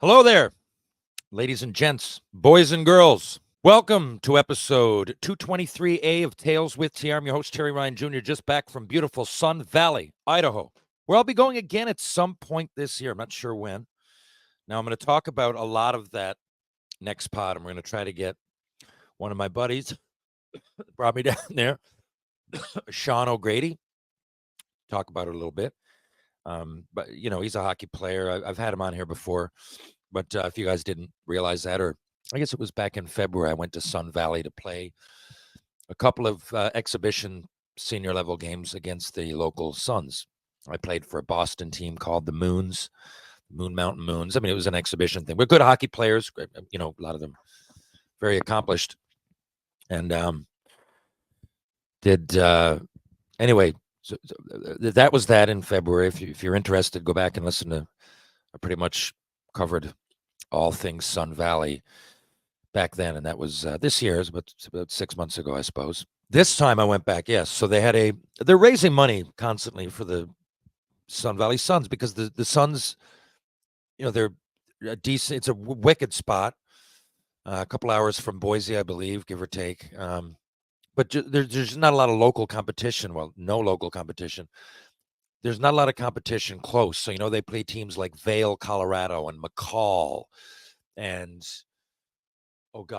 Hello there, ladies and gents, boys and girls. Welcome to episode 223A of Tales with TR. I'm your host, Terry Ryan Jr., just back from beautiful Sun Valley, Idaho, where I'll be going again at some point this year. I'm not sure when. Now, I'm going to talk about a lot of that next pod, and we're going to try to get one of my buddies brought me down there, Sean O'Grady, talk about it a little bit. But, he's a hockey player. I've had him on here before. But if you guys didn't realize that, or I guess it was back in February, I went to Sun Valley to play a couple of exhibition senior level games against the local Suns. I played for a Boston team called the Moons, Moon Mountain Moons. I mean, it was an exhibition thing. We're good hockey players, a lot of them very accomplished. And anyway, so that was that in February. If you're interested, go back and listen to. I pretty much covered all things Sun Valley back then, and that was this year. It was about 6 months ago, I suppose. This time I went back, yes. So they're raising money constantly for the Sun Valley Suns because the Suns, they're a decent. It's a wicked spot, a couple hours from Boise, I believe, give or take. But there's not a lot of local competition. Well, no local competition. There's not a lot of competition close. So, they play teams like Vail, Colorado, and McCall, and,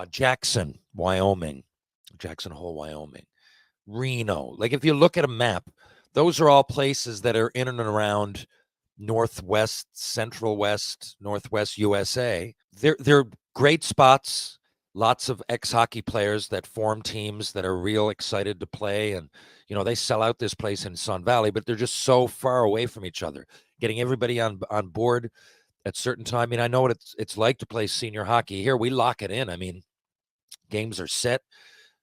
Jackson Hole, Wyoming, Reno. Like, if you look at a map, those are all places that are in and around Northwest, Central West, Northwest USA. They're great spots. Lots of ex-hockey players that form teams that are real excited to play. And, they sell out this place in Sun Valley, but they're just so far away from each other. Getting everybody on board at certain time. I mean, I know what it's like to play senior hockey. Here, we lock it in. I mean, games are set.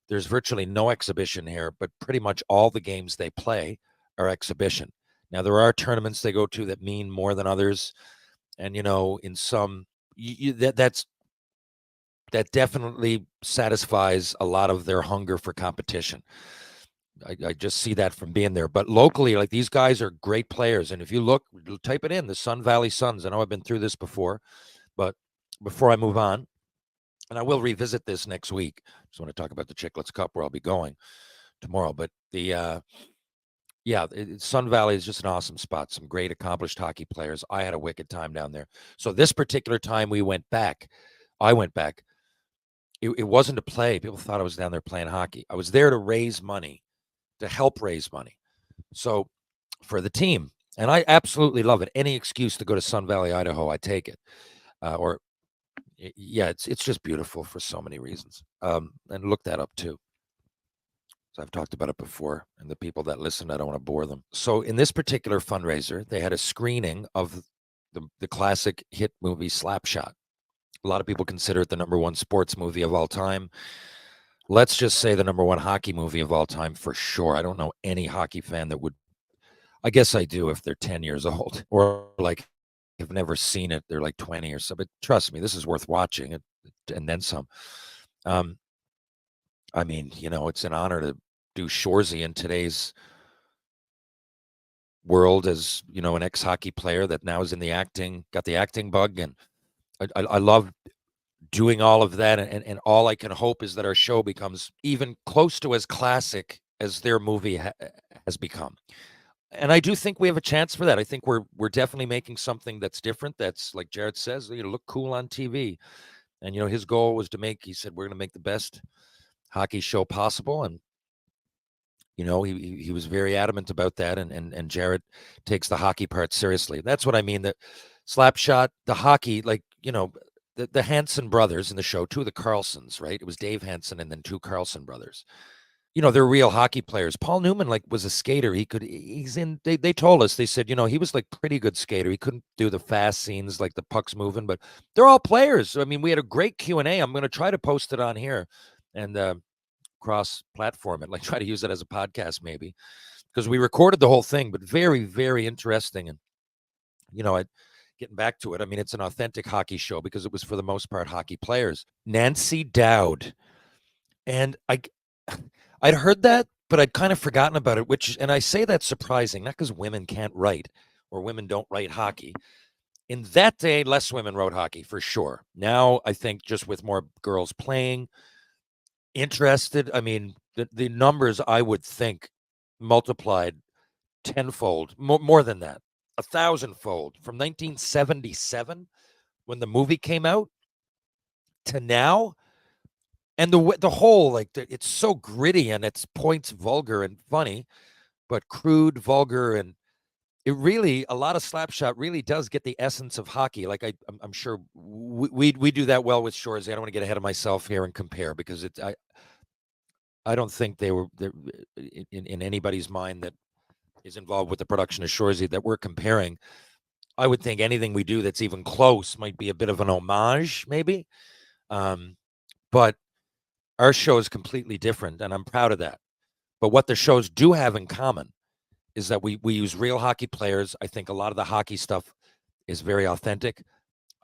There's virtually no exhibition here, but pretty much all the games they play are exhibition. Now, there are tournaments they go to that mean more than others. And, in some, that definitely satisfies a lot of their hunger for competition. I just see that from being there. But locally, like, these guys are great players. And if you look, type it in, the Sun Valley Suns. I know I've been through this before, but before I move on, and I will revisit this next week. Just want to talk about the Chicklets Cup where I'll be going tomorrow. But Sun Valley is just an awesome spot. Some great accomplished hockey players. I had a wicked time down there. So this particular time I went back. It wasn't to play. People thought I was down there playing hockey. I was there to raise money, to help raise money. So for the team, and I absolutely love it. Any excuse to go to Sun Valley, Idaho, I take it. It's just beautiful for so many reasons. And look that up too. So I've talked about it before, and the people that listen, I don't want to bore them. So in this particular fundraiser, they had a screening of the classic hit movie Slapshot. A lot of people consider it the number one sports movie of all time. Let's just say the number one hockey movie of all time for sure. I don't know any hockey fan that would. I guess I do if they're 10 years old or like have never seen it. They're like 20 or so. But trust me, this is worth watching it and then some. I mean, it's an honor to do Shoresy in today's world as, an ex-hockey player that now is in the acting, got the acting bug. And I love doing all of that. And all I can hope is that our show becomes even close to as classic as their movie has become. And I do think we have a chance for that. I think we're definitely making something that's different. That's, like Jared says, look cool on TV. And, his goal was he said, we're going to make the best hockey show possible. And, he was very adamant about that. And Jared takes the hockey part seriously. That's what I mean. That Slapshot, the hockey, like, the Hanson brothers in the show, two of the Carlsons, right? It was Dave Hanson and then two Carlson brothers. They're real hockey players. Paul Newman, was a skater. They told us, they said, he was like pretty good skater. He couldn't do the fast scenes, like the puck's moving, but they're all players. I mean, we had a great Q&A. I'm going to try to post it on here and cross-platform it, try to use it as a podcast maybe, because we recorded the whole thing, but very, very interesting. And, getting back to it, I mean, it's an authentic hockey show because it was for the most part hockey players. Nancy Dowd. And I'd heard that, but I'd kind of forgotten about it, and I say that's surprising, not because women can't write or women don't write hockey. In that day, less women wrote hockey for sure. Now, I think just with more girls playing, interested, I mean, the numbers I would think multiplied tenfold, more than that, a thousandfold from 1977 when the movie came out to now. And the whole, like, it's so gritty and its points vulgar and funny, but crude, vulgar, and it really, a lot of Slapshot really does get the essence of hockey. Like I'm sure we do that well with Shoresy. I don't want to get ahead of myself here and compare because I don't think they were in anybody's mind that is involved with the production of Shoresy that we're comparing. I would think anything we do that's even close might be a bit of an homage, maybe. But our show is completely different, and I'm proud of that. But what the shows do have in common is that we use real hockey players. I think a lot of the hockey stuff is very authentic.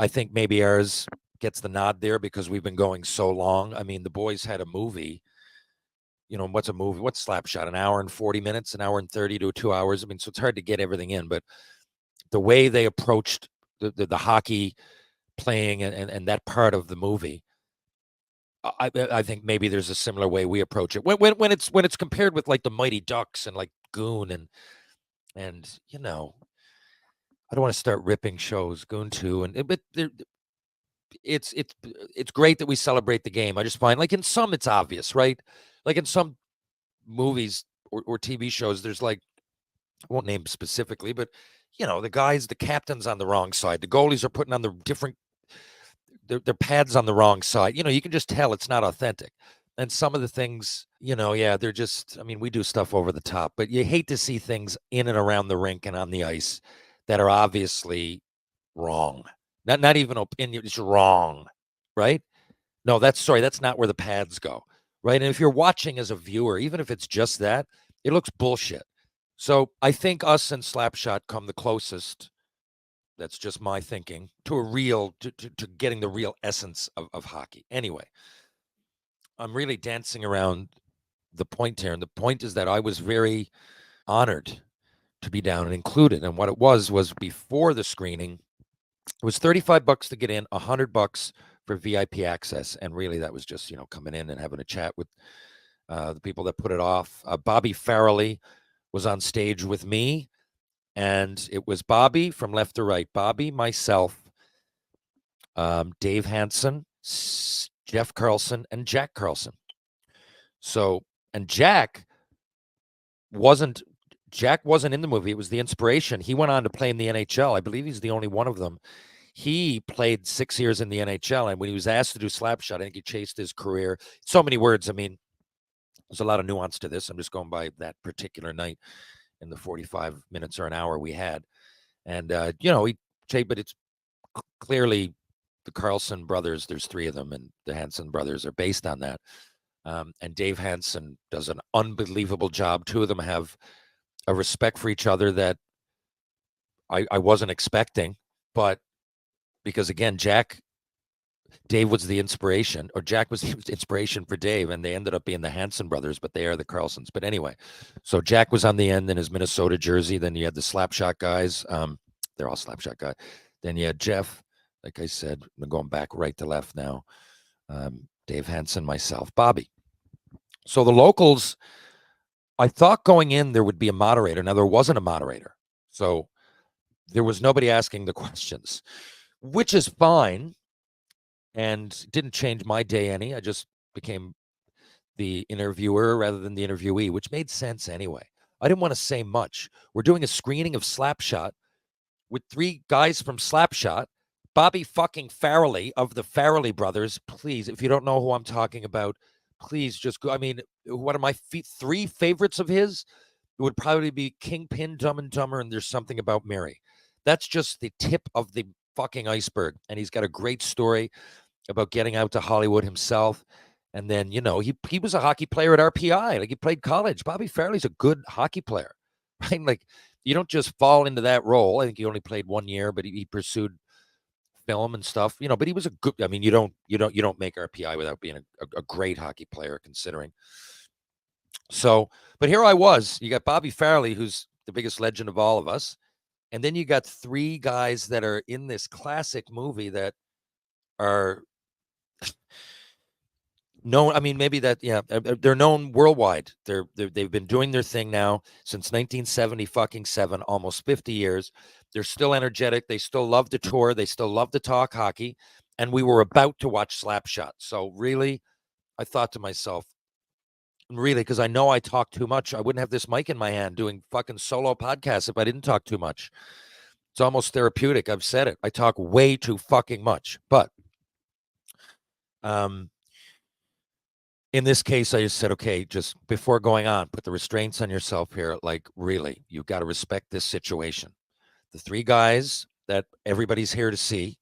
I think maybe ours gets the nod there because we've been going so long. I mean, the boys had a movie. You know, what's a movie? What's Slapshot? An hour and 40 minutes, an hour and 30 to 2 hours. I mean, so it's hard to get everything in. But the way they approached the hockey playing and that part of the movie, I think maybe there's a similar way we approach it when it's compared with like the Mighty Ducks and like Goon and you know, I don't want to start ripping shows, Goon 2, and but it's great that we celebrate the game. I just find like in some it's obvious, right? Like in some movies or TV shows, there's like, I won't name specifically, but you know, the captain's on the wrong side. The goalies are putting on the different their pads on the wrong side. You know, you can just tell it's not authentic. And some of the things, you know, yeah, they're just, I mean, we do stuff over the top, but you hate to see things in and around the rink and on the ice that are obviously wrong. Not even opinion, it's wrong, right? No, that's not where the pads go, right? And if you're watching as a viewer, even if it's just that, it looks bullshit. So I think us and Slapshot come the closest. That's just my thinking to a real to getting the real essence of hockey. Anyway, I'm really dancing around the point here, and the point is that I was very honored to be down and included. And what it was before the screening, it was $35 to get in, $100 for VIP access, and really that was just coming in and having a chat with the people that put it off. Bobby Farrelly was on stage with me, and it was Bobby from left to right. Bobby, myself, Dave Hansen, Jeff Carlson, and Jack Carlson. So, and Jack wasn't in the movie. It was the inspiration. He went on to play in the NHL. I believe he's the only one of them. He played 6 years in the NHL, and when he was asked to do Slapshot, I think he chased his career. So many words. I mean, there's a lot of nuance to this. I'm just going by that particular night in the 45 minutes or an hour we had. And, but it's clearly the Carlson brothers, there's three of them, and the Hansen brothers are based on that. And Dave Hansen does an unbelievable job. Two of them have a respect for each other that I wasn't expecting, but because again, Dave was the inspiration, or Jack was the inspiration for Dave, and they ended up being the Hansen brothers, but they are the Carlsons. But anyway, so Jack was on the end in his Minnesota jersey. Then you had the Slapshot guys. They're all Slapshot guys. Then you had Jeff, like I said, I'm going back right to left now. Dave Hansen, myself, Bobby. So the locals, I thought going in there would be a moderator. Now there wasn't a moderator. So there was nobody asking the questions, which is fine. And didn't change my day any. I just became the interviewer rather than the interviewee, which made sense anyway. I didn't want to say much. We're doing a screening of Slapshot with three guys from Slapshot. Bobby fucking Farrelly of the Farrelly brothers. Please, if you don't know who I'm talking about, please just go. I mean, one of my three favorites of his would probably be Kingpin, Dumb and Dumber, and There's Something About Mary. That's just the tip of the fucking iceberg. And he's got a great story about getting out to Hollywood himself. And then, he was a hockey player at RPI. Like, he played college. Bobby Farrelly's a good hockey player, right? Like, you don't just fall into that role. I think he only played 1 year, but he pursued film and stuff, but he was a good, I mean, you don't make RPI without being a great hockey player, considering. So, but here I was, you got Bobby Farrelly, who's the biggest legend of all of us. And then you got three guys that are in this classic movie that are known. I mean, maybe that, yeah, they're known worldwide. They've been doing their thing now since 1970 fucking seven, almost 50 years. They're still energetic. They still love to tour. They still love to talk hockey. And we were about to watch Slapshot. So really, I thought to myself, really, because I know I talk too much. I wouldn't have this mic in my hand doing fucking solo podcasts if I didn't talk too much. It's almost therapeutic. I've said it. I talk way too fucking much. But in this case, I just said, okay, just before going on, put the restraints on yourself here. Like, really, you've got to respect this situation. The three guys that everybody's here to see,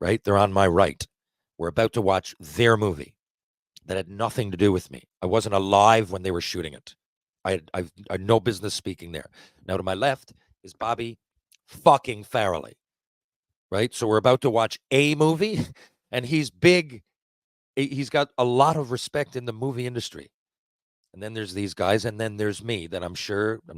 right? They're on my right. We're about to watch their movie that had nothing to do with me. I wasn't alive when they were shooting it. I had no business speaking there. Now, to my left is Bobby fucking Farrelly, right? So we're about to watch a movie, and he's big. He's got a lot of respect in the movie industry. And then there's these guys, and then there's me that I'm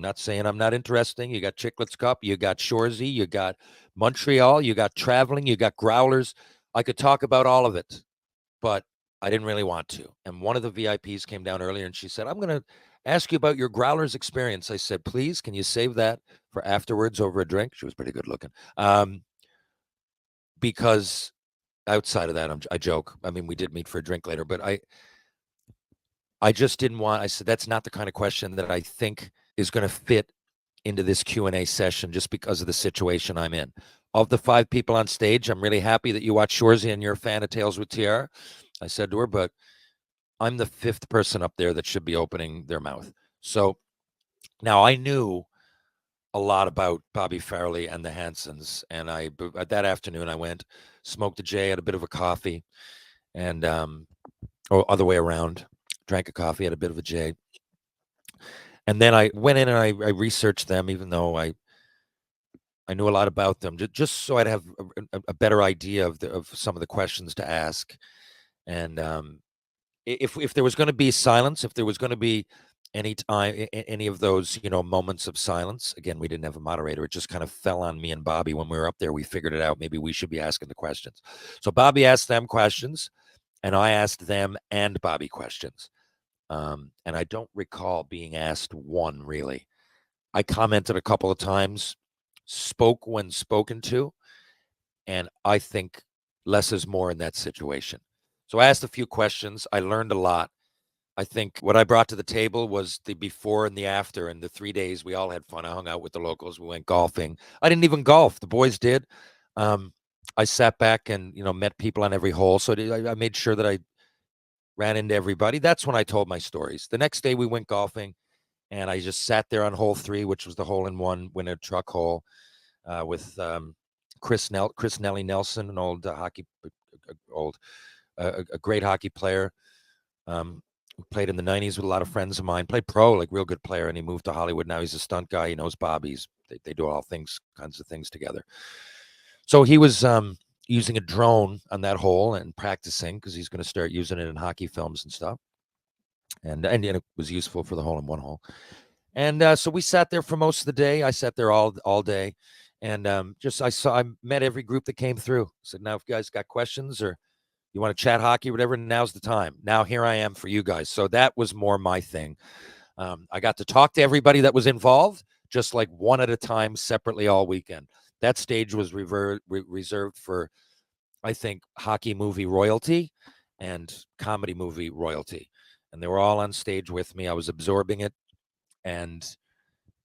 not saying I'm not interesting. You got Chicklets Cup, you got Shoresy, you got Montreal, you got traveling, you got growlers. I could talk about all of it, but I didn't really want to. And one of the VIPs came down earlier and she said, I'm going to ask you about your growlers experience. I said, please, can you save that for afterwards over a drink? She was pretty good looking. Because outside of that, I joke. I mean, we did meet for a drink later, but I just didn't want, I said, that's not the kind of question that I think is going to fit into this Q&A session just because of the situation I'm in. Of the 5 people on stage, I'm really happy that you watch Shoresy and you're a fan of Tales with TR. I said to her, but I'm the 5th person up there that should be opening their mouth. So now I knew a lot about Bobby Farrelly and the Hansons. And that afternoon, I went, smoked a J, had a bit of a coffee, and, or other way around, drank a coffee, had a bit of a J. And then I went in and I researched them, even though I knew a lot about them, just so I'd have a better idea of some of the questions to ask. And if there was going to be silence, if there was going to be any of those, moments of silence, again, we didn't have a moderator. It just kind of fell on me and Bobby when we were up there. We figured it out. Maybe we should be asking the questions. So Bobby asked them questions, and I asked them and Bobby questions. And I don't recall being asked one, really. I commented a couple of times, spoke when spoken to, and I think less is more in that situation. So I asked a few questions. I learned a lot. I think what I brought to the table was the before and the after, and the 3 days we all had fun. I hung out with the locals. We went golfing. I didn't even golf. The boys did. I sat back and, met people on every hole. So I made sure that I ran into everybody. That's when I told my stories. The next day we went golfing, and I just sat there on hole 3, which was the hole-in-one winner truck hole, with Chris Nelly Nelson, an old a great hockey player, who played in the 90s with a lot of friends of mine, played pro, like real good player, and he moved to Hollywood. Now he's a stunt guy. He knows Bobby. They do kinds of things together. So he was using a drone on that hole and practicing because he's going to start using it in hockey films and stuff. And it was useful for the hole-in-one hole. And so we sat there for most of the day. I sat there all day, and I met every group that came through. Said, now if you guys got questions or you want to chat hockey, whatever, now's the time. Now here I am for you guys. So that was more my thing. I got to talk to everybody that was involved, just like one at a time, separately all weekend. That stage was reserved for, I think, hockey movie royalty and comedy movie royalty. And they were all on stage with me. I was absorbing it and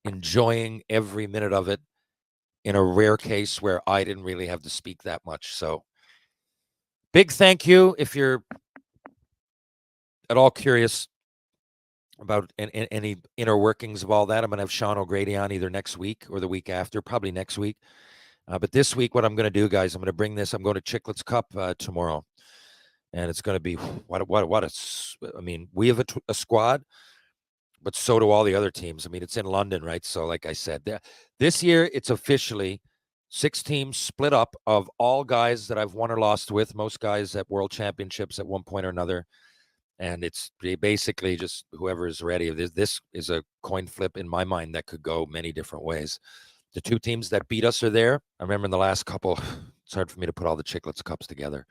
enjoying every minute of it, in a rare case where I didn't really have to speak that much. So big thank you. If you're at all curious about any inner workings of all that, I'm going to have Sean O'Grady on either next week or the week after, probably next week. But this week, what I'm going to do, guys, I'm going to bring this. I'm going to Chicklets Cup tomorrow. And it's going to be, I mean, we have a squad, but so do all the other teams. I mean, it's in London, right? So like I said, this year, it's officially 6 teams split up of all guys that I've won or lost with, most guys at world championships at one point or another. And it's basically just whoever is ready. This is a coin flip in my mind that could go many different ways. The two teams that beat us are there. I remember in the last couple, it's hard for me to put all the Chicklets Cups together.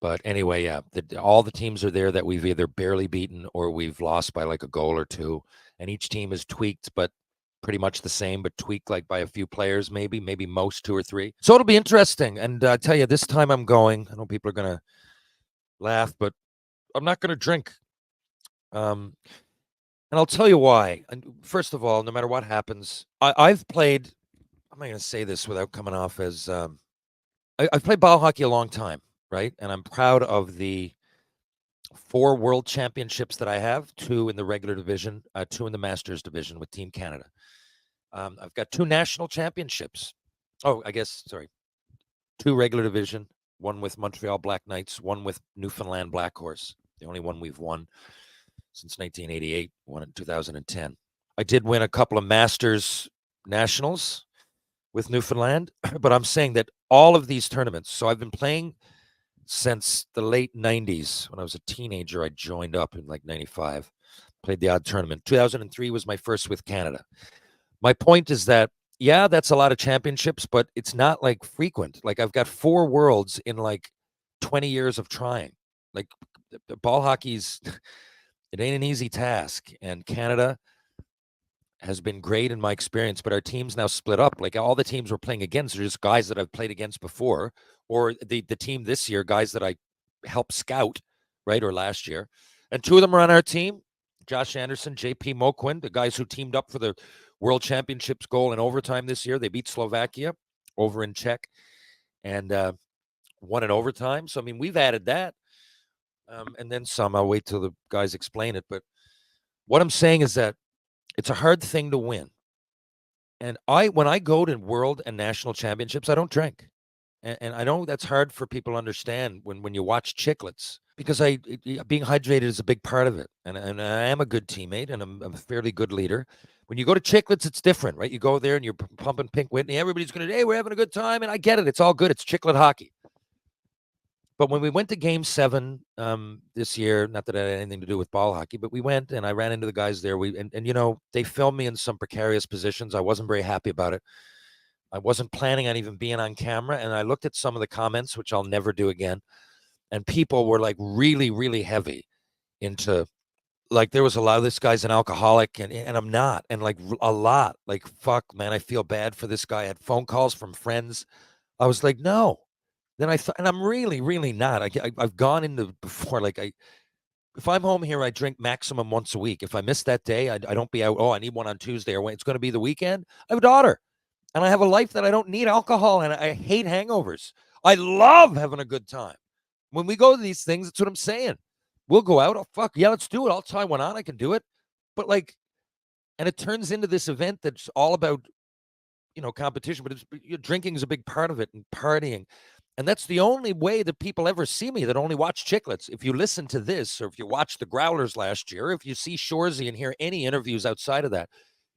But anyway, yeah, all the teams are there that we've either barely beaten or we've lost by like a goal or two. And each team is tweaked, but pretty much the same, but tweaked like by a few players, maybe most two or three. So it'll be interesting. And I tell you, this time I'm going. I know people are going to laugh, but I'm not going to drink. And I'll tell you why. And first of all, no matter what happens, I've played. I'm not going to say this without coming off as I've played ball hockey a long time, right? And I'm proud of the 4 world championships that I have, 2 in the regular division, 2 in the Masters division with Team Canada. I've got 2 national championships. Oh, I guess, sorry. 2 regular division, 1 with Montreal Black Knights, 1 with Newfoundland Black Horse. The only one we've won since 1988, won in 2010. I did win a couple of Masters nationals with Newfoundland, but I'm saying that all of these tournaments, so I've been playing since the late 90s. When I was a teenager, I joined up in like 95, played the odd tournament. 2003 was my first with Canada. My point is that, yeah, that's a lot of championships, but it's not like frequent. Like I've got 4 worlds in like 20 years of trying. Like ball hockey's, it ain't an easy task. And Canada has been great in my experience, but our team's now split up. Like all the teams we're playing against are just guys that I've played against before, or the team this year, guys that I helped scout, right, or last year. And 2 of them are on our team, Josh Anderson, JP Moquin, the guys who teamed up for the World Championships goal in overtime this year. They beat Slovakia over in Czech and won in overtime. So, I mean, we've added that. And then some. I'll wait till the guys explain it. But what I'm saying is that it's a hard thing to win. And when I go to world and national championships, I don't drink. And I know that's hard for people to understand when you watch Chicklets, because being hydrated is a big part of it. And I am a good teammate and I'm a fairly good leader. When you go to Chicklets, it's different, right? You go there and you're pumping Pink Whitney. Everybody's going to, hey, we're having a good time. And I get it. It's all good. It's Chicklet hockey. But when we went to Game 7 this year, not that it had anything to do with ball hockey, but we went and I ran into the guys there. And you know, they filmed me in some precarious positions. I wasn't very happy about it. I wasn't planning on even being on camera. And I looked at some of the comments, which I'll never do again. And people were like really, really heavy into, like, there was a lot of this guy's an alcoholic and I'm not. And like a lot, like, fuck, man, I feel bad for this guy. I had phone calls from friends. I was like, no. Then I thought, and I'm really, really not. I've gone into before, like, if I'm home here, I drink maximum once a week. If I miss that day, I don't be out. Oh, I need one on Tuesday or when it's going to be the weekend. I have a daughter and I have a life that I don't need alcohol and I hate hangovers. I love having a good time. When we go to these things, that's what I'm saying. We'll go out. Oh, fuck. Yeah, let's do it. I'll tie one on. I can do it. But like, and it turns into this event that's all about, you know, competition, but drinking is a big part of it and partying. And that's the only way that people ever see me that only watch Chicklets. If you listen to this, or if you watch the Growlers last year, if you see Shoresy and hear any interviews outside of that,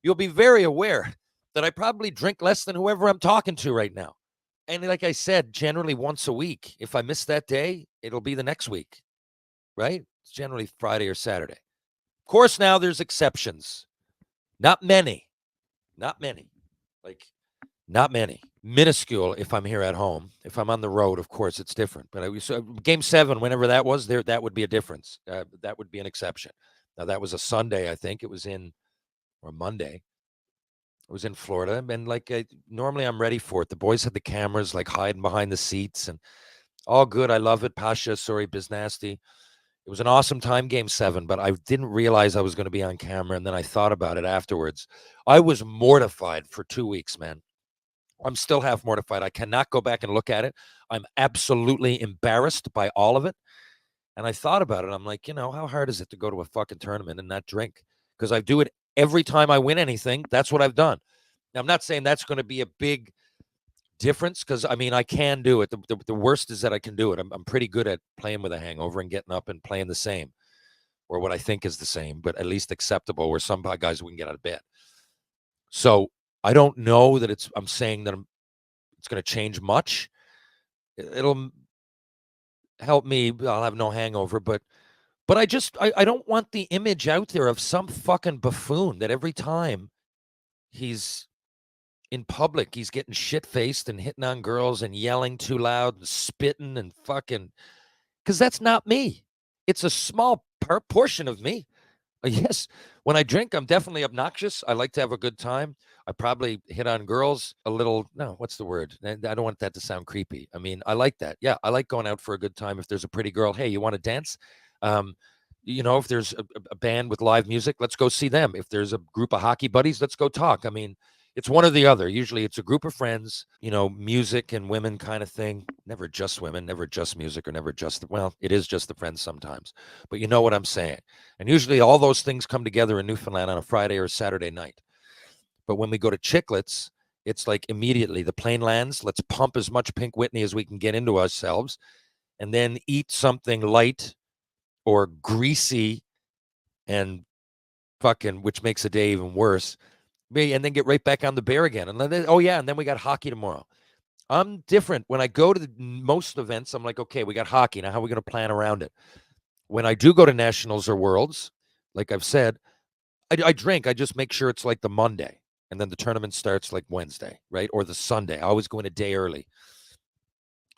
you'll be very aware that I probably drink less than whoever I'm talking to right now. And like I said, generally once a week. If I miss that day, it'll be the next week, right? It's generally Friday or Saturday. Of course, now there's exceptions. Not many. Not many. Like, not many. Minuscule if I'm here at home. If I'm on the road, of course, it's different. But so Game 7, whenever that was, that would be a difference. That would be an exception. Now, that was a Sunday, I think. It was or Monday. It was in Florida. And like, normally I'm ready for it. The boys had the cameras, like, hiding behind the seats. And all good. I love it. Pasha, sorry, Biznasty. It was an awesome time, Game 7, but I didn't realize I was going to be on camera. And then I thought about it afterwards. I was mortified for 2 weeks, man. I'm still half mortified. I cannot go back and look at it. I'm absolutely embarrassed by all of it. And I thought about it. I'm like, you know, how hard is it to go to a fucking tournament and not drink? Because I do it every time I win anything. That's what I've done. Now, I'm not saying that's going to be a big difference because, I mean, I can do it. The worst is that I can do it. I'm pretty good at playing with a hangover and getting up and playing the same, or what I think is the same, but at least acceptable, where some guys we can get out of bed. So I don't know that I'm saying that it's going to change much. It'll help me. I'll have no hangover, but I don't want the image out there of some fucking buffoon that every time he's in public, he's getting shit-faced and hitting on girls and yelling too loud and spitting and fucking, because that's not me. It's a small portion of me. Yes, when I drink, I'm definitely obnoxious. I like to have a good time. I probably hit on girls a little. No, what's the word? I don't want that to sound creepy. I mean, I like that. Yeah, I like going out for a good time. If there's a pretty girl, hey, you want to dance? Um, if there's a band with live music, let's go see them. If there's a group of hockey buddies, let's go talk. I mean, it's one or the other. Usually it's a group of friends, music and women kind of thing. Never just women, never just music, or never just, well, it is just the friends sometimes. But you know what I'm saying. And usually all those things come together in Newfoundland on a Friday or a Saturday night. But when we go to Chicklets, it's like immediately the plane lands. Let's pump as much Pink Whitney as we can get into ourselves and then eat something light or greasy and fucking, which makes the day even worse. And then get right back on the bear again. And then, and then we got hockey tomorrow. I'm different. When I go to most events, I'm like, okay, we got hockey. Now, how are we going to plan around it? When I do go to nationals or worlds, like I've said, I drink. I just make sure it's like the Monday. And then the tournament starts like Wednesday, right? Or the Sunday. I always go in a day early.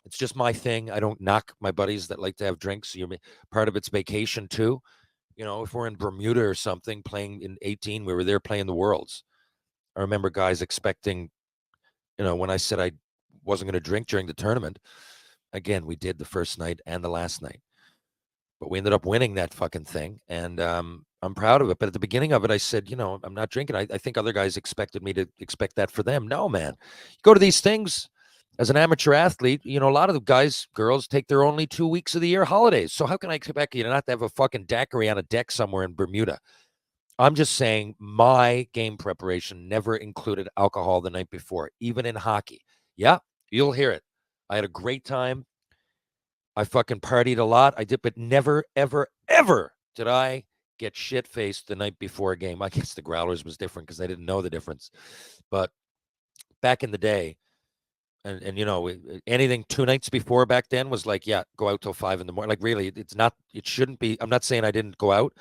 It's just my thing. I don't knock my buddies that like to have drinks. Part of it's vacation too. If we're in Bermuda or something playing in 18, we were there playing the Worlds. I remember guys expecting, when I said I wasn't going to drink during the tournament, again, we did the first night and the last night. But we ended up winning that fucking thing, and I'm proud of it. But at the beginning of it, I said, I'm not drinking. I think other guys expected me to expect that for them. No, man. You go to these things as an amateur athlete, a lot of the guys, girls take their only 2 weeks of the year holidays. So how can I expect you not to have a fucking daiquiri on a deck somewhere in Bermuda? I'm just saying my game preparation never included alcohol the night before, even in hockey. Yeah, you'll hear it. I had a great time. I fucking partied a lot. I did, but never, ever, ever did I get shit-faced the night before a game. I guess the Growlers was different because I didn't know the difference. But back in the day, and anything 2 nights before back then was like, yeah, go out till 5 in the morning. Like, really, it shouldn't be. I'm not saying I didn't go out.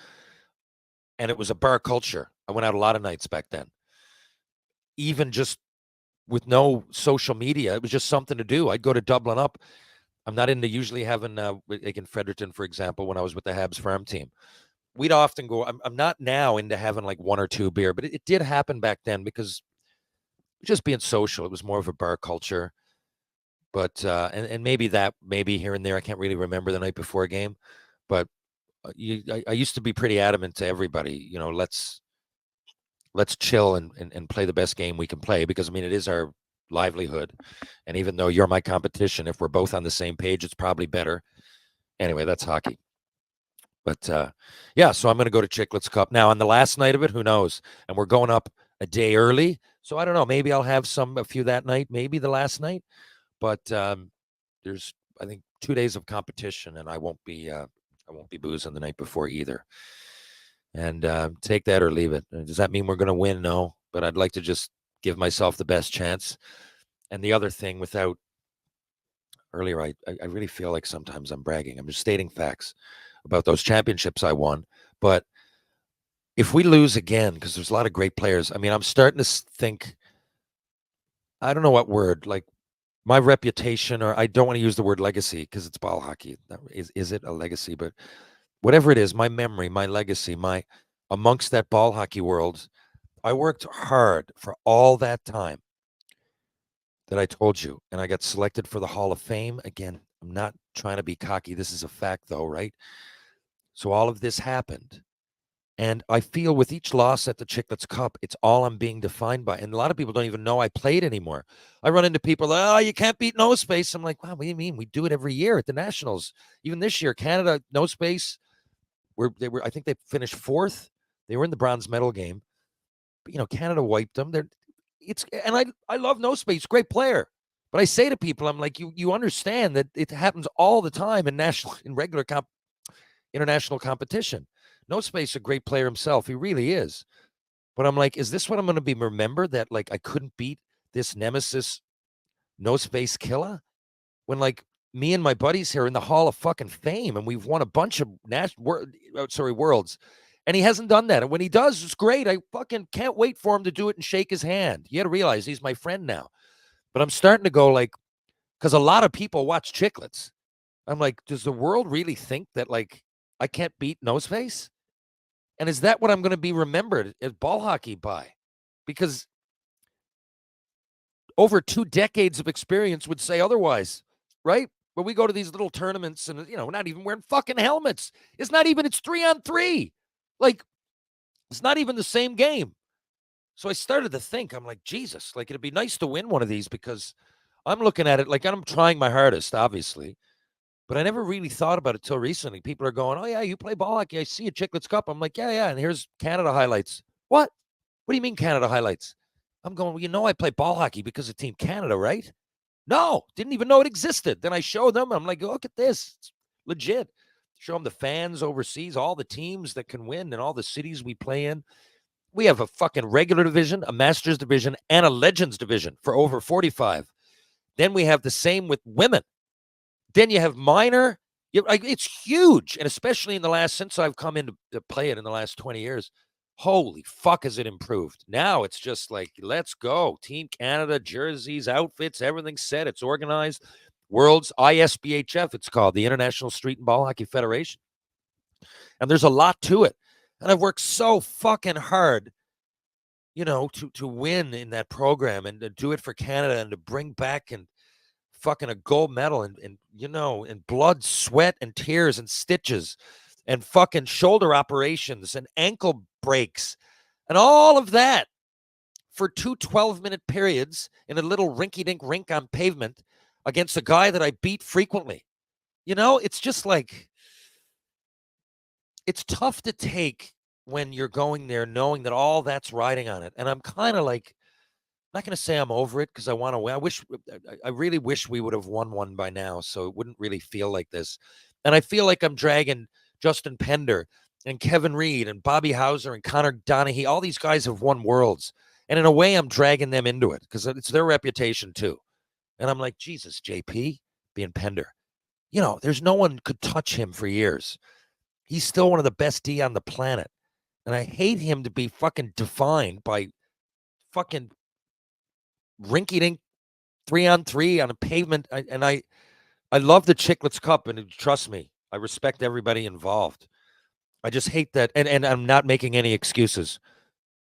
And it was a bar culture. I went out a lot of nights back then. Even just with no social media, it was just something to do. I'd go to Dublin up. I'm not into usually having, like in Fredericton, for example, when I was with the Habs farm team. We'd often go, I'm not now into having like 1 or 2 beer, but it did happen back then because just being social, it was more of a bar culture. But, and maybe here and there, I can't really remember the night before a game, but I used to be pretty adamant to everybody, let's chill and play the best game we can play, because I mean, it is our livelihood. And even though you're my competition, if we're both on the same page, it's probably better. Anyway, that's hockey. But so I'm going to go to Chicklets Cup. Now, on the last night of it, who knows? And we're going up a day early. So I don't know. Maybe I'll have a few that night, maybe the last night. But there's, I think, 2 days of competition, and I won't be boozing the night before either. And take that or leave it. Does that mean we're going to win? No. But I'd like to just give myself the best chance. And the other thing, earlier, I really feel like sometimes I'm bragging. I'm just stating facts about those championships I won. But if we lose again, because there's a lot of great players, I mean, I'm starting to think, I don't know what word, like my reputation, or I don't want to use the word legacy because it's ball hockey. Is it a legacy? But whatever it is, my memory, my legacy, amongst that ball hockey world, I worked hard for all that time that I told you, and I got selected for the Hall of Fame. Again, I'm not trying to be cocky. This is a fact, though, right? So all of this happened. And I feel with each loss at the Chicklets Cup, it's all I'm being defined by. And a lot of people don't even know I played anymore. I run into people, oh, you can't beat No Space. I'm like, wow, what do you mean? We do it every year at the Nationals. Even this year, Canada, No Space, I think they finished 4th. They were in the bronze medal game. But, Canada wiped them. I love No Space, great player. But I say to people, I'm like, you understand that it happens all the time in regular international competition. No Space, a great player himself. He really is. But I'm like, is this what I'm going to be remembered, that like I couldn't beat this nemesis No Space killer? When like me and my buddies here are in the Hall of fucking Fame, and we've won a bunch of worlds, And he hasn't done that. And when he does, it's great. I fucking can't wait for him to do it and shake his hand. You got to realize he's my friend now. But I'm starting to go like, because a lot of people watch Chicklets. I'm like, does the world really think that like I can't beat Noseface? And is that what I'm going to be remembered as ball hockey by? Because over 2 decades of experience would say otherwise, right? When we go to these little tournaments and, we're not even wearing fucking helmets. It's 3-on-3. Like, it's not even the same game. So I started to think, I'm like, Jesus, like it'd be nice to win one of these because I'm looking at it like I'm trying my hardest, obviously. But I never really thought about it till recently. People are going, "Oh yeah, you play ball hockey. I see a Chicklets Cup." I'm like, "Yeah, yeah." And here's Canada highlights. What? What do you mean Canada highlights? I'm going, well, I play ball hockey because of Team Canada, right? No, didn't even know it existed. Then I showed them. I'm like, look at this. It's legit. Show them the fans overseas, all the teams that can win and all the cities we play in. We have a fucking regular division, a Masters division, and a Legends division for over 45. Then we have the same with women. Then you have minor. It's huge. And especially in the last, since I've come in to play it in the last 20 years, holy fuck, has it improved. Now it's just like, let's go. Team Canada, jerseys, outfits, everything's set. It's organized. World's ISBHF, it's called, the International Street and Ball Hockey Federation. And there's a lot to it. And I've worked so fucking hard, to win in that program and to do it for Canada and to bring back and fucking a gold medal and blood, sweat, and tears and stitches and fucking shoulder operations and ankle breaks and all of that for 2 12-minute periods in a little rinky-dink rink on pavement against a guy that I beat frequently. It's just like, it's tough to take when you're going there knowing that all that's riding on it. And I'm kind of like, not going to say I'm over it because I want to win. I really wish we would have won one by now, so it wouldn't really feel like this. And I feel like I'm dragging Justin Pender and Kevin Reed and Bobby Hauser and Connor Donahue. All these guys have won worlds. And in a way, I'm dragging them into it because it's their reputation too. And I'm like, Jesus, JP, being Pender. There's no one could touch him for years. He's still one of the best D on the planet. And I hate him to be fucking defined by fucking rinky-dink 3-on-3 on a pavement. I love the Chicklets Cup, and trust me, I respect everybody involved. I just hate that, and I'm not making any excuses.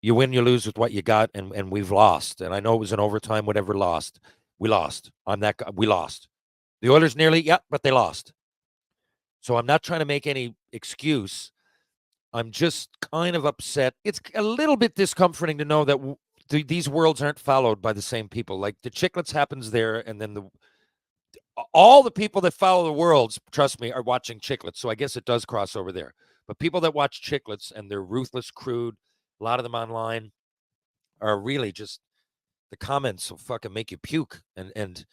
You win, you lose with what you got, and we've lost. And I know it was an overtime, whatever, lost. We lost. We lost. The Oilers nearly, but they lost. So I'm not trying to make any excuse. I'm just kind of upset. It's a little bit discomforting to know that these worlds aren't followed by the same people. Like the Chicklets happens there, and then all the people that follow the worlds, trust me, are watching Chicklets. So I guess it does cross over there. But people that watch Chicklets and they're ruthless, crude, a lot of them online are really just, the comments will fucking make you puke. And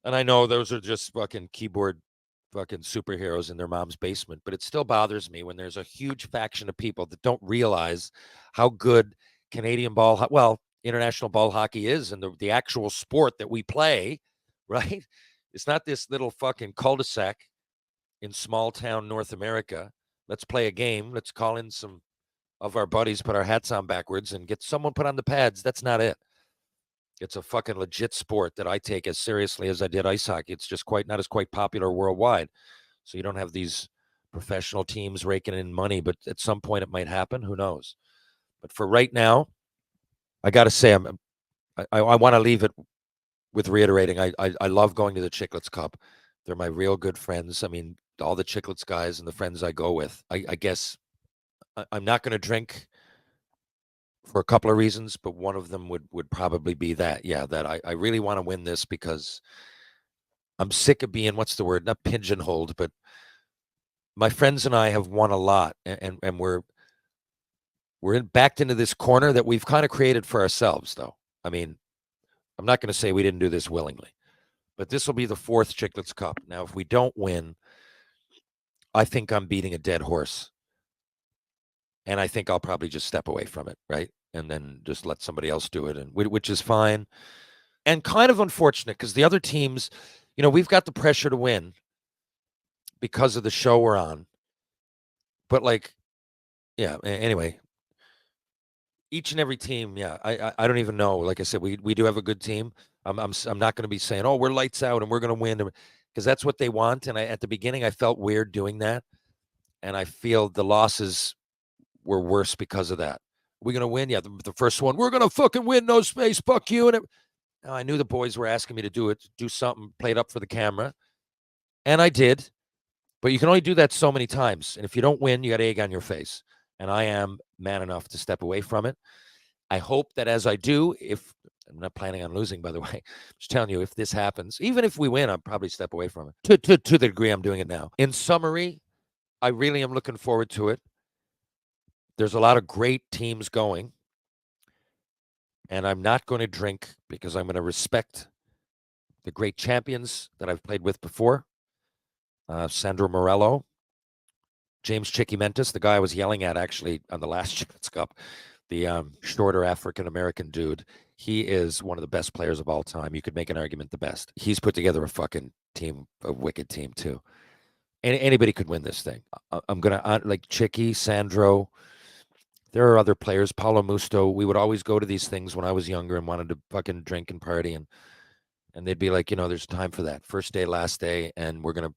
I know those are just fucking keyboard fucking superheroes in their mom's basement, but it still bothers me when there's a huge faction of people that don't realize how good Canadian international ball hockey is, and the actual sport that we play, right? It's not this little fucking cul-de-sac in small town North America. Let's play a game. Let's call in some of our buddies, put our hats on backwards, and get someone put on the pads. That's not it. It's a fucking legit sport that I take as seriously as I did ice hockey. It's just not as popular worldwide. So you don't have these professional teams raking in money, but at some point it might happen. Who knows? But for right now, I got to say, I want to leave it with reiterating. I love going to the Chicklets Cup. They're my real good friends. I mean, all the Chicklets guys and the friends I go with. I guess I'm not going to drink for a couple of reasons, but one of them would probably be that. Yeah, that I really want to win this because I'm sick of being, what's the word? Not pigeonholed, but my friends and I have won a lot, and we're backed into this corner that we've kind of created for ourselves, though. I mean, I'm not going to say we didn't do this willingly, but this will be the 4th Chicklets Cup. Now, if we don't win, I think I'm beating a dead horse. And I think I'll probably just step away from it, right? And then just let somebody else do it, which is fine. And kind of unfortunate because the other teams, we've got the pressure to win because of the show we're on. But like, yeah. Anyway, each and every team, yeah. I don't even know. Like I said, we do have a good team. I'm not going to be saying, oh, we're lights out and we're going to win, because that's what they want. And at the beginning, I felt weird doing that, and I feel the losses were worse because of that. We're going to win, yeah. The first one, we're going to fucking win. No space, fuck you. And I knew the boys were asking me to do something, play it up for the camera, and I did. But you can only do that so many times, and if you don't win, you got egg on your face. And I am man enough to step away from it. I hope that as I do, if I'm not planning on losing, by the way, I'm just telling you, if this happens, even if we win, I'll probably step away from it to the degree I'm doing it now. In summary, I really am looking forward to it. There's a lot of great teams going, and I'm not going to drink because I'm going to respect the great champions that I've played with before. Sandro Morello, James Chicky Mentis, the guy I was yelling at actually on the last Chicklets Cup, the shorter African-American dude. He is one of the best players of all time. You could make an argument the best. He's put together a fucking team, a wicked team too. Anybody could win this thing. I'm going to, like Chicky, Sandro. There are other players, Paulo Musto. We would always go to these things when I was younger and wanted to fucking drink and party. And they'd be like, there's time for that. First day, last day, and we're going to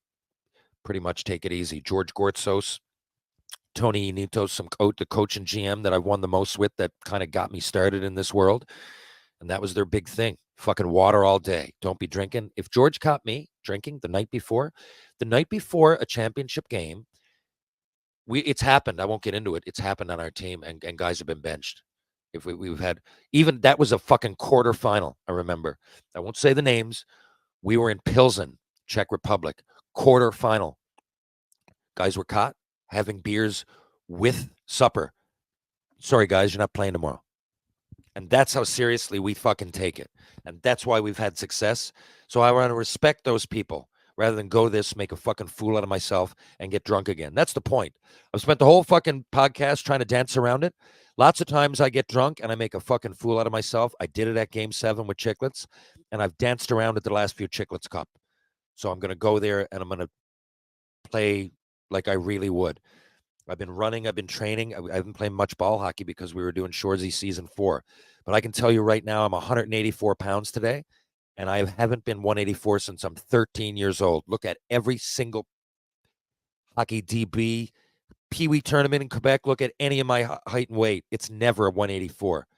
pretty much take it easy. George Gortzos, Tony Initos, the coach and GM that I've won the most with, that kind of got me started in this world. And that was their big thing. Fucking water all day. Don't be drinking. If George caught me drinking the night before a championship game, it's happened. I won't get into it. It's happened on our team, and guys have been benched. If we've had, even that was a fucking quarterfinal, I remember. I won't say the names. We were in Pilsen, Czech Republic, quarterfinal. Guys were caught having beers with supper. Sorry, guys, you're not playing tomorrow. And that's how seriously we fucking take it. And that's why we've had success. So I want to respect those people rather than go this, make a fucking fool out of myself, and get drunk again. That's the point. I've spent the whole fucking podcast trying to dance around it. Lots of times I get drunk and I make a fucking fool out of myself. I did it at Game 7 with Chicklets, and I've danced around it the last few Chicklets Cup. So I'm going to go there and I'm going to play like I really would. I've been running. I've been training. I haven't played much ball hockey because we were doing Shoresy season 4. But I can tell you right now, I'm 184 pounds today, and I haven't been 184 since I'm 13 years old. Look at every single hockey DB, Pee Wee tournament in Quebec. Look at any of my height and weight. It's never a 184.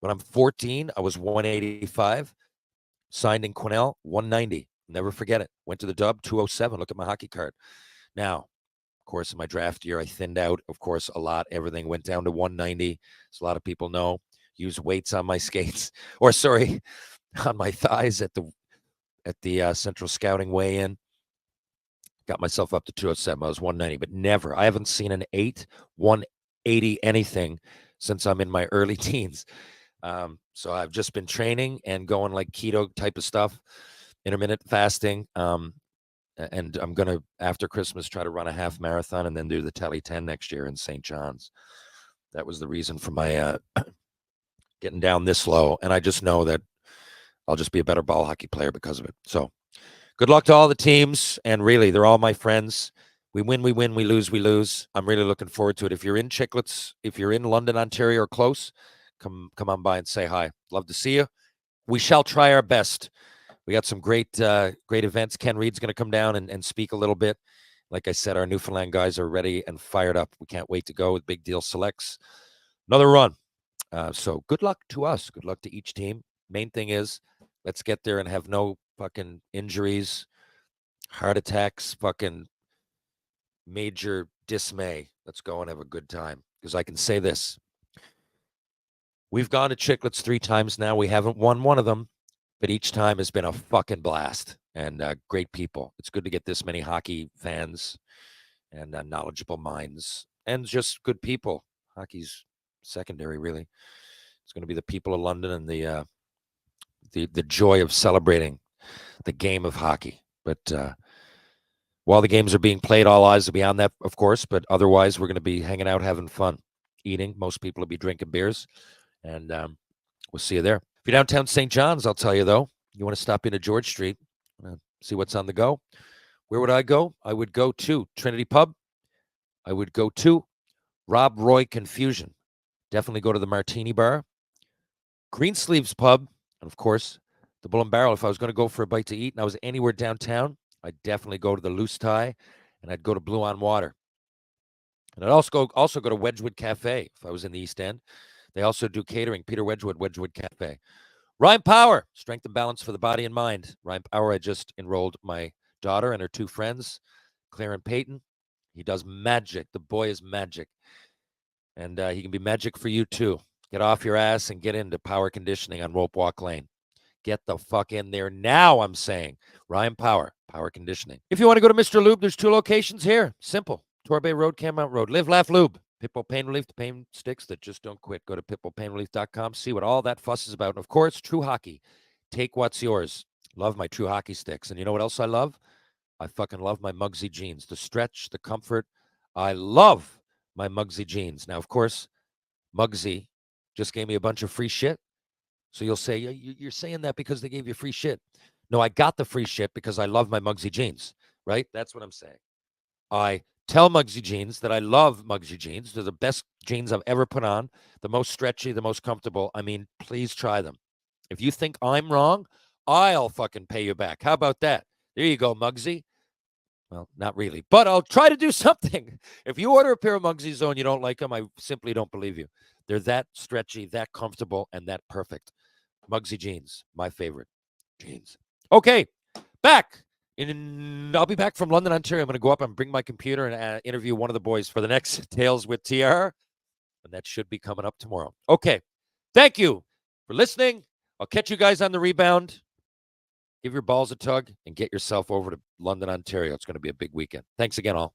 When I'm 14, I was 185. Signed in Quesnel, 190. Never forget it. Went to the Dub, 207. Look at my hockey card. Now, of course, in my draft year, I thinned out, of course, a lot. Everything went down to 190. As a lot of people know, use weights on my skates, or sorry, on my thighs at the Central Scouting weigh-in. Got myself up to 207. I was 190, but never. I haven't seen an 180 anything since I'm in my early teens. So I've just been training and going like keto type of stuff, intermittent fasting. And I'm going to, after Christmas, try to run a half marathon and then do the Tele 10 next year in St. John's. That was the reason for my getting down this low. And I just know that I'll just be a better ball hockey player because of it. So good luck to all the teams. And really, they're all my friends. We win, we win, we lose, we lose. I'm really looking forward to it. If you're in Chicklets, if you're in London, Ontario, or close, come on by and say hi. Love to see you. We shall try our best. We got some great events. Ken Reed's going to come down and speak a little bit. Like I said, our Newfoundland guys are ready and fired up. We can't wait to go with Big Deal Selects. Another run. So good luck to us. Good luck to each team. Main thing is, let's get there and have no fucking injuries, heart attacks, fucking major dismay. Let's go and have a good time. Because I can say this. We've gone to Chicklets 3 times now. We haven't won one of them. But each time has been a fucking blast, and great people. It's good to get this many hockey fans and knowledgeable minds and just good people. Hockey's secondary, really. It's going to be the people of London and the joy of celebrating the game of hockey. But while the games are being played, all eyes will be on that, of course. But otherwise, we're going to be hanging out, having fun, eating. Most people will be drinking beers, and we'll see you there. If you're downtown St. John's, I'll tell you, though, you want to stop into George Street, see what's on the go. Where would I go? I would go to Trinity Pub. I would go to Rob Roy Confusion. Definitely go to the Martini Bar. Greensleeves Pub. And, of course, the Bull and Barrel. If I was going to go for a bite to eat and I was anywhere downtown, I'd definitely go to the Loose Tie, and I'd go to Blue on Water. And I'd also go to Wedgwood Cafe if I was in the East End. They also do catering. Peter Wedgwood, Wedgwood Cafe. Ryan Power, strength and balance for the body and mind. Ryan Power, I just enrolled my daughter and her two friends, Claire and Peyton. He does magic. The boy is magic. And he can be magic for you, too. Get off your ass and get into power conditioning on Rope Walk Lane. Get the fuck in there now, I'm saying. Ryan Power, power conditioning. If you want to go to Mr. Lube, there's two locations here. Simple. Torbay Road, Cammount Road. Live, laugh, lube. Pitbull Pain Relief, the pain sticks that just don't quit. Go to pitbullpainrelief.com. See what all that fuss is about. And, of course, True Hockey. Take what's yours. Love my True Hockey sticks. And you know what else I love? I fucking love my Muggsy jeans. The stretch, the comfort. I love my Muggsy jeans. Now, of course, Muggsy just gave me a bunch of free shit. So you'll say, you're saying that because they gave you free shit. No, I got the free shit because I love my Muggsy jeans, right? That's what I'm saying. I tell Muggsy jeans that I love Muggsy jeans. They're the best jeans I've ever put on, the most stretchy, the most comfortable. I mean, please try them. If you think I'm wrong, I'll fucking pay you back. How about that? There you go, Muggsy. Well, not really, but I'll try to do something. If you order a pair of Muggsy's and you don't like them, I simply don't believe you. They're that stretchy, that comfortable, and that perfect. Muggsy jeans, my favorite jeans. Okay, back. I'll be back from London, Ontario. I'm going to go up and bring my computer and interview one of the boys for the next Tales with TR. And that should be coming up tomorrow. Okay, thank you for listening. I'll catch you guys on the rebound. Give your balls a tug and get yourself over to London, Ontario. It's going to be a big weekend. Thanks again, all.